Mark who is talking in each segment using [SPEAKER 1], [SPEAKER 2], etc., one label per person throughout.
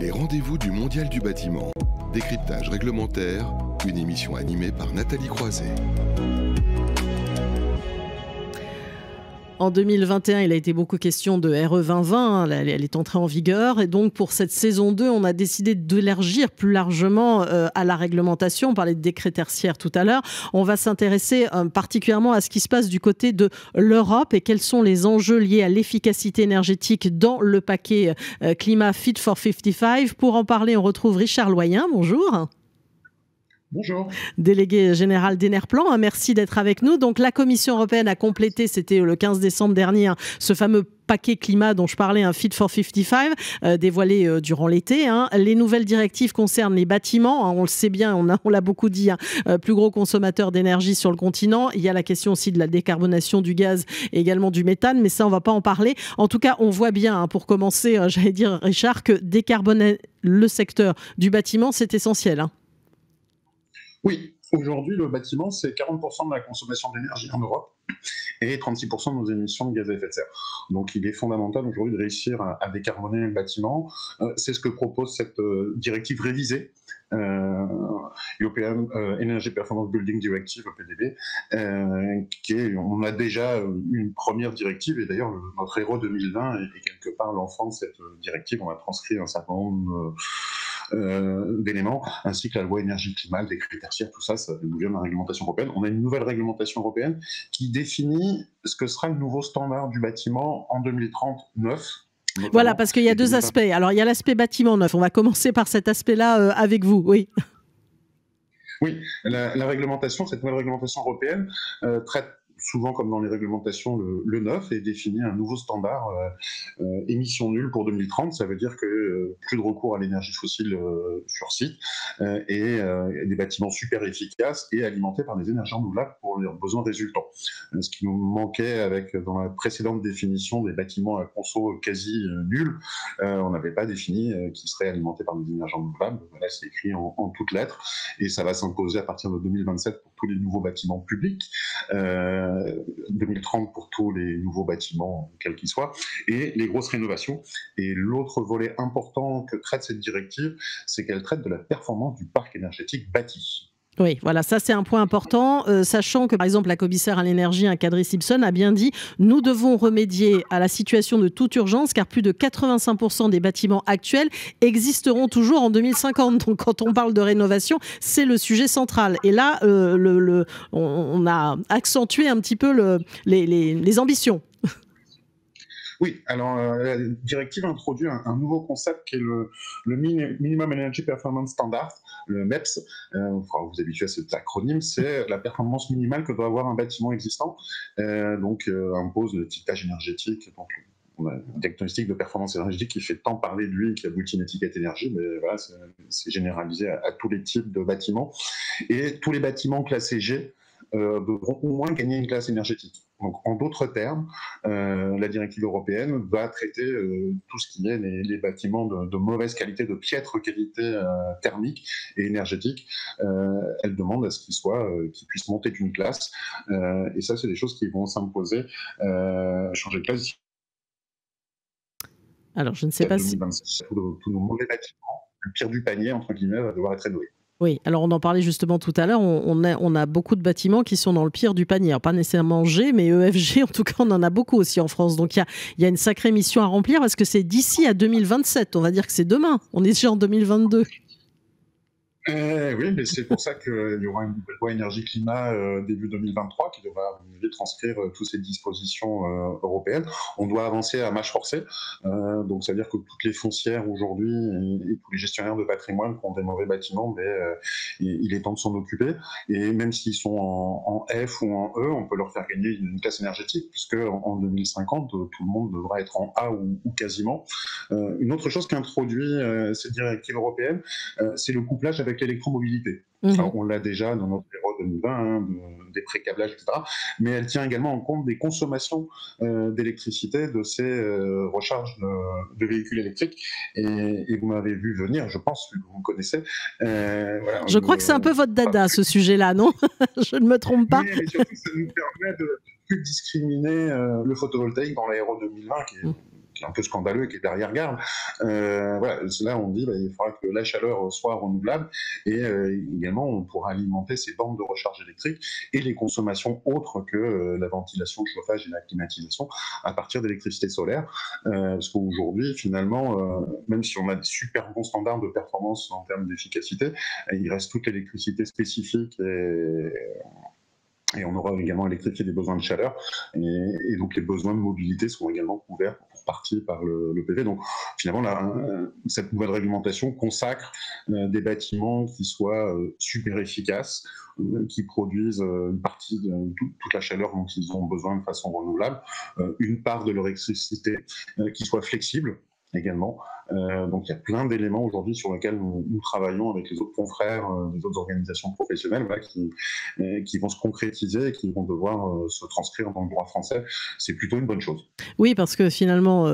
[SPEAKER 1] Les rendez-vous du Mondial du bâtiment. Décryptage réglementaire, une émission animée par Nathalie Croiset.
[SPEAKER 2] En 2021, il a été beaucoup question de RE 2020, elle est entrée en vigueur et donc pour cette saison 2, on a décidé d'élargir plus largement à la réglementation. On parlait de décret tertiaire tout à l'heure. On va s'intéresser particulièrement à ce qui se passe du côté de l'Europe et quels sont les enjeux liés à l'efficacité énergétique dans le paquet climat Fit for 55. Pour en parler, on retrouve Richard Loyen. Bonjour.
[SPEAKER 3] Bonjour.
[SPEAKER 2] Délégué général d'Enerplan, merci d'être avec nous. Donc la Commission européenne a complété, c'était le 15 décembre dernier, ce fameux paquet climat dont je parlais, un Fit for 55, dévoilé durant l'été. Les nouvelles directives concernent les bâtiments. On le sait bien, on l'a beaucoup dit, plus gros consommateur d'énergie sur le continent. Il y a la question aussi de la décarbonation du gaz et également du méthane, mais ça, on ne va pas en parler. En tout cas, on voit bien, pour commencer, j'allais dire, Richard, que décarboner le secteur du bâtiment, c'est essentiel.
[SPEAKER 3] Oui, aujourd'hui, le bâtiment, c'est 40% de la consommation d'énergie en Europe et 36% de nos émissions de gaz à effet de serre. Donc, il est fondamental aujourd'hui de réussir à décarboner le bâtiment. C'est ce que propose cette directive révisée, European Energy Performance Building Directive, EPBD, on a déjà une première directive, et d'ailleurs, notre RE 2020 est quelque part l'enfant de cette directive. On a transcrit un certain nombre d'éléments, ainsi que la loi énergie-climat, le décret tertiaire, tout ça, ça vient de la réglementation européenne. On a une nouvelle réglementation européenne qui définit ce que sera le nouveau standard du bâtiment en 2039.
[SPEAKER 2] Voilà, parce qu'il y a deux aspects. Alors, il y a l'aspect bâtiment neuf. On va commencer par cet aspect-là avec vous, oui.
[SPEAKER 3] Oui, la réglementation, cette nouvelle réglementation européenne traite souvent comme dans les réglementations, le neuf et définit un nouveau standard émission nulle pour 2030. Ça veut dire que plus de recours à l'énergie fossile sur site et des bâtiments super efficaces et alimentés par des énergies renouvelables pour leurs besoins résultants. Ce qui nous manquait dans la précédente définition des bâtiments à conso quasi nuls, on n'avait pas défini qu'ils seraient alimentés par des énergies renouvelables. Voilà, c'est écrit en toutes lettres et ça va s'imposer à partir de 2027 pour tous les nouveaux bâtiments publics. 2030 pour tous les nouveaux bâtiments, quels qu'ils soient, et les grosses rénovations. Et l'autre volet important que traite cette directive, c'est qu'elle traite de la performance du parc énergétique bâti.
[SPEAKER 2] Oui, voilà, ça c'est un point important, sachant que par exemple la commissaire à l'énergie, Kadri Simpson, a bien dit « Nous devons remédier à la situation de toute urgence car plus de 85% des bâtiments actuels existeront toujours en 2050 ». Donc quand on parle de rénovation, c'est le sujet central. Et là, on a accentué un petit peu les ambitions.
[SPEAKER 3] Oui, alors la directive introduit un nouveau concept qui est le Minimum Energy Performance Standard, le MEPS. Vous habituez à cet acronyme, c'est la performance minimale que doit avoir un bâtiment existant. Impose le titrage énergétique, donc on a un diagnostic de performance énergétique qui fait tant parler de lui, qui aboutit une étiquette énergie, mais voilà, c'est généralisé à tous les types de bâtiments. Et tous les bâtiments classés G devront au moins gagner une classe énergétique. Donc, en d'autres termes, la directive européenne va traiter tout ce qui est les bâtiments de mauvaise qualité, de piètre qualité thermique et énergétique. Elle demande à ce qu'ils puissent monter d'une classe. Et ça, c'est des choses qui vont s'imposer, changer de classe.
[SPEAKER 2] Alors, je ne sais pas
[SPEAKER 3] 2026, si... Tous nos mauvais bâtiments, le pire du panier, entre guillemets, va devoir être rénové.
[SPEAKER 2] Oui, alors on en parlait justement tout à l'heure, on a beaucoup de bâtiments qui sont dans le pire du panier. Alors, pas nécessairement G, mais EFG, en tout cas, on en a beaucoup aussi en France. Donc il y a une sacrée mission à remplir parce que c'est d'ici à 2027, on va dire que c'est demain. On est déjà en 2022.
[SPEAKER 3] Oui, mais c'est pour ça qu'il y aura une nouvelle loi énergie-climat début 2023 qui devra transcrire toutes ces dispositions européennes. On doit avancer à marche forcée, donc ça veut dire que toutes les foncières aujourd'hui et tous les gestionnaires de patrimoine qui ont des mauvais bâtiments, il est temps de s'en occuper. Et même s'ils sont en F ou en E, on peut leur faire gagner une classe énergétique, puisque en 2050, tout le monde devra être en A ou quasiment. Une autre chose qu'introduit cette directive européenne, c'est le couplage avec l'électromobilité. Alors, on l'a déjà dans notre RE 2020, des pré-câblages, etc. Mais elle tient également en compte des consommations d'électricité de ces recharges de véhicules électriques. Et vous m'avez vu venir, je pense, vous me connaissez.
[SPEAKER 2] Voilà, je crois que c'est un peu votre dada, ce sujet-là, non? Je ne me trompe pas.
[SPEAKER 3] Mais surtout, ça nous permet de plus discriminer le photovoltaïque dans la RE 2020, qui est un peu scandaleux et qui est d'arrière-garde. Voilà, là on dit il faudra que la chaleur soit renouvelable et également on pourra alimenter ces bornes de recharge électrique et les consommations autres que la ventilation, le chauffage et la climatisation à partir d'électricité solaire. Parce qu'aujourd'hui, finalement, même si on a des super bons standards de performance en termes d'efficacité, il reste toute l'électricité spécifique et on aura également électrifié des besoins de chaleur et donc les besoins de mobilité seront également couverts pour partie par le PV. Donc finalement, cette nouvelle réglementation consacre des bâtiments qui soient super efficaces, qui produisent une partie de toute la chaleur dont ils ont besoin de façon renouvelable, une part de leur électricité qui soit flexible également. Donc il y a plein d'éléments aujourd'hui sur lesquels nous travaillons avec les autres confrères des autres organisations professionnelles qui vont se concrétiser et qui vont devoir se transcrire dans le droit français. C'est plutôt une bonne chose.
[SPEAKER 2] Oui, parce que finalement,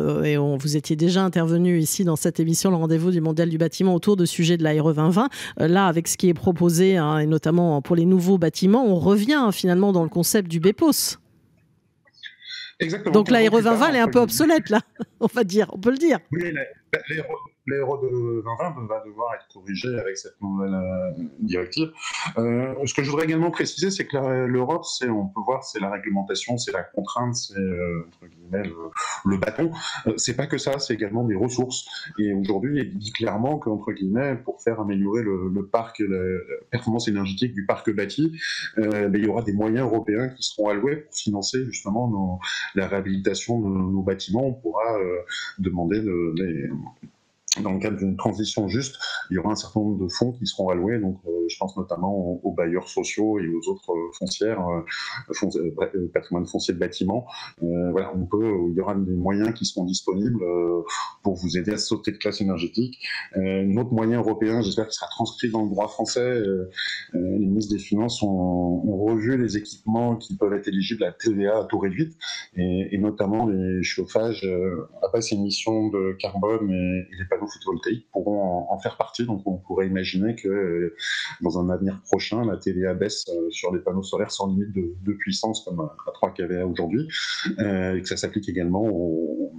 [SPEAKER 2] vous étiez déjà intervenu ici dans cette émission, le rendez-vous du Mondial du bâtiment autour de sujets de la RE 2020. Là, avec ce qui est proposé, et notamment pour les nouveaux bâtiments, on revient finalement dans le concept du BEPOS.
[SPEAKER 3] Exactement.
[SPEAKER 2] Donc la RE 2020, elle est un peu obsolète, là, on peut le dire.
[SPEAKER 3] Oui, les RE de 2020 va devoir être corrigée avec cette nouvelle directive. Ce que je voudrais également préciser, c'est que l'Europe, on peut voir, c'est la réglementation, c'est la contrainte, c'est entre guillemets le bâton. C'est pas que ça, c'est également des ressources. Et aujourd'hui, il dit clairement qu'entre guillemets, pour faire améliorer le parc, la performance énergétique du parc bâti, il y aura des moyens européens qui seront alloués pour financer justement la réhabilitation de nos bâtiments. On pourra demander dans le cadre d'une transition juste, il y aura un certain nombre de fonds qui seront alloués. Donc, je pense notamment aux bailleurs sociaux et aux autres foncières, patrimoine foncier de bâtiments. Voilà, il y aura des moyens qui seront disponibles pour vous aider à sauter de classe énergétique. Un autre moyen européen, j'espère qu'il sera transcrit dans le droit français. Les ministres des Finances ont revu les équipements qui peuvent être éligibles à la TVA à taux réduit, et notamment les chauffages à basse émission de carbone et les panneaux photovoltaïques pourront en faire partie. Donc on pourrait imaginer que dans un avenir prochain, la TVA baisse sur les panneaux solaires sans limite de puissance comme à 3 kVA aujourd'hui, et que ça s'applique également aux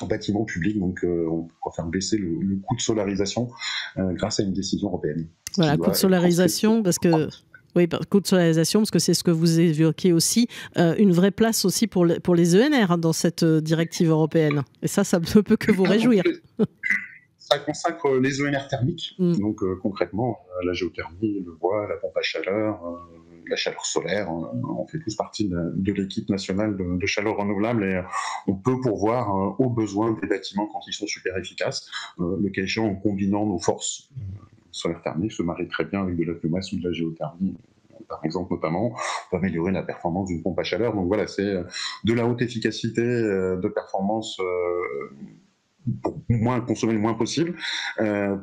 [SPEAKER 3] bâtiments publics. Donc on pourra faire baisser le coût de solarisation grâce à une décision européenne.
[SPEAKER 2] Voilà, coût de solarisation, parce que... Oui, coût de solarisation, parce que c'est ce que vous évoquez aussi, une vraie place aussi pour les ENR dans cette directive européenne. Et ça ne peut que vous réjouir.
[SPEAKER 3] Ça consacre les ENR thermiques, donc concrètement la géothermie, le bois, la pompe à chaleur, la chaleur solaire. On fait tous partie de l'équipe nationale de chaleur renouvelable et on peut pourvoir aux besoins des bâtiments quand ils sont super efficaces, le cas échéant en combinant nos forces. Solaire thermique se marie très bien avec de la biomasse ou de la géothermie, par exemple, notamment, pour améliorer la performance d'une pompe à chaleur. Donc voilà, c'est de la haute efficacité, de performance pour consommer le moins possible,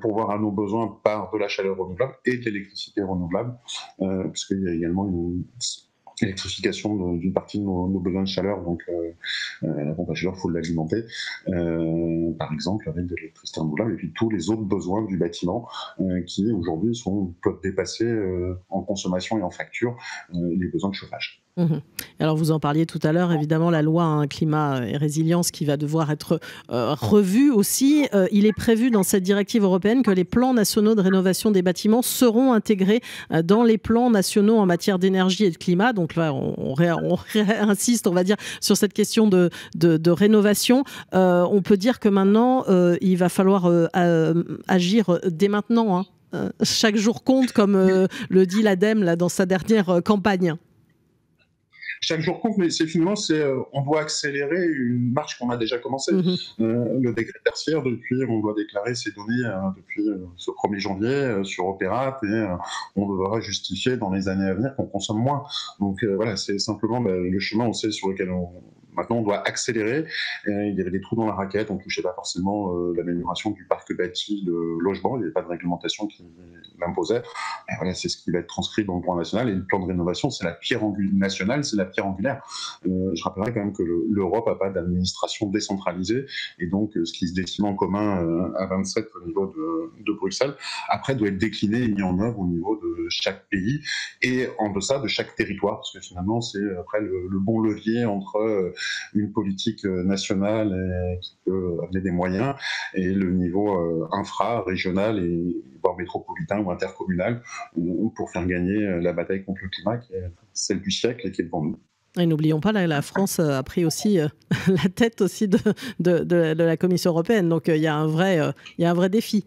[SPEAKER 3] pour voir à nos besoins par de la chaleur renouvelable et de l'électricité renouvelable, parce qu'il y a également une électrification d'une partie de nos besoins de chaleur, donc la pompe à chaleur, il faut l'alimenter, par exemple avec de l'électricité renouvelable, et puis tous les autres besoins du bâtiment qui aujourd'hui peuvent dépasser en consommation et en facture les besoins de chauffage.
[SPEAKER 2] Alors vous en parliez tout à l'heure, évidemment la loi climat et résilience qui va devoir être revue aussi. Il est prévu dans cette directive européenne que les plans nationaux de rénovation des bâtiments seront intégrés dans les plans nationaux en matière d'énergie et de climat. Donc là on insiste, on va dire, sur cette question de rénovation. On peut dire que maintenant il va falloir agir dès maintenant. Chaque jour compte, comme le dit l'ADEME là, dans sa dernière campagne.
[SPEAKER 3] Chaque jour compte, mais on doit accélérer une marche qu'on a déjà commencée. Le décret tertiaire, on doit déclarer ces données depuis ce 1er janvier sur Opérat, et on devra justifier dans les années à venir qu'on consomme moins. Donc voilà, c'est simplement le chemin, on sait, sur lequel maintenant on doit accélérer. Il y avait des trous dans la raquette, on ne touchait pas forcément l'amélioration du parc bâti de logement, il n'y avait pas de réglementation qui l'imposait. Voilà, c'est ce qui va être transcrit dans le droit national, et le plan de rénovation, c'est la pierre nationale, c'est la pierre angulaire. Je rappellerai quand même que l'Europe n'a pas d'administration décentralisée, et donc ce qui se dessine en commun à 27 au niveau de Bruxelles, après doit être décliné et mis en œuvre au niveau de chaque pays et en deçà de chaque territoire, parce que finalement c'est après le bon levier entre une politique nationale qui peut amener des moyens, et le niveau infra-régional et voire métropolitain ou intercommunal pour faire gagner la bataille contre le climat, qui est celle du siècle et qui est devant nous.
[SPEAKER 2] Et n'oublions pas, la France a pris aussi la tête aussi de la Commission européenne. Donc il y a un vrai défi.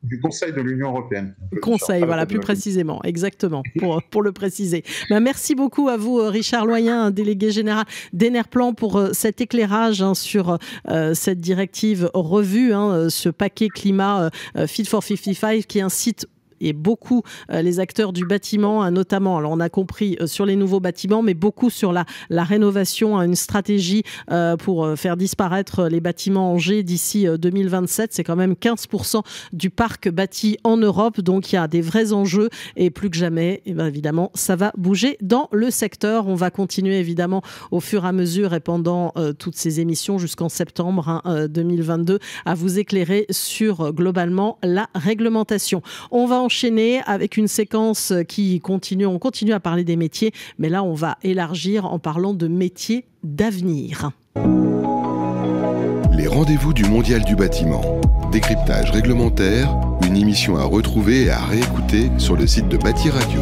[SPEAKER 3] Du Conseil de l'Union européenne.
[SPEAKER 2] Conseil, voilà, plus précisément, exactement, pour le préciser. Merci beaucoup à vous, Richard Loyen, délégué général d'Enerplan, pour cet éclairage sur cette directive revue, ce paquet climat Fit for 55 qui incite et beaucoup les acteurs du bâtiment, notamment, alors on a compris sur les nouveaux bâtiments, mais beaucoup sur la rénovation, une stratégie pour faire disparaître les bâtiments en G d'ici 2027. C'est quand même 15% du parc bâti en Europe, donc il y a des vrais enjeux et plus que jamais, et bien évidemment, ça va bouger dans le secteur. On va continuer évidemment au fur et à mesure et pendant toutes ces émissions jusqu'en septembre 2022 à vous éclairer sur globalement la réglementation. On va enchaîner avec une séquence qui continue. On continue à parler des métiers, mais là, on va élargir en parlant de métiers d'avenir.
[SPEAKER 1] Les rendez-vous du Mondial du bâtiment. Décryptage réglementaire, une émission à retrouver et à réécouter sur le site de Bâti Radio.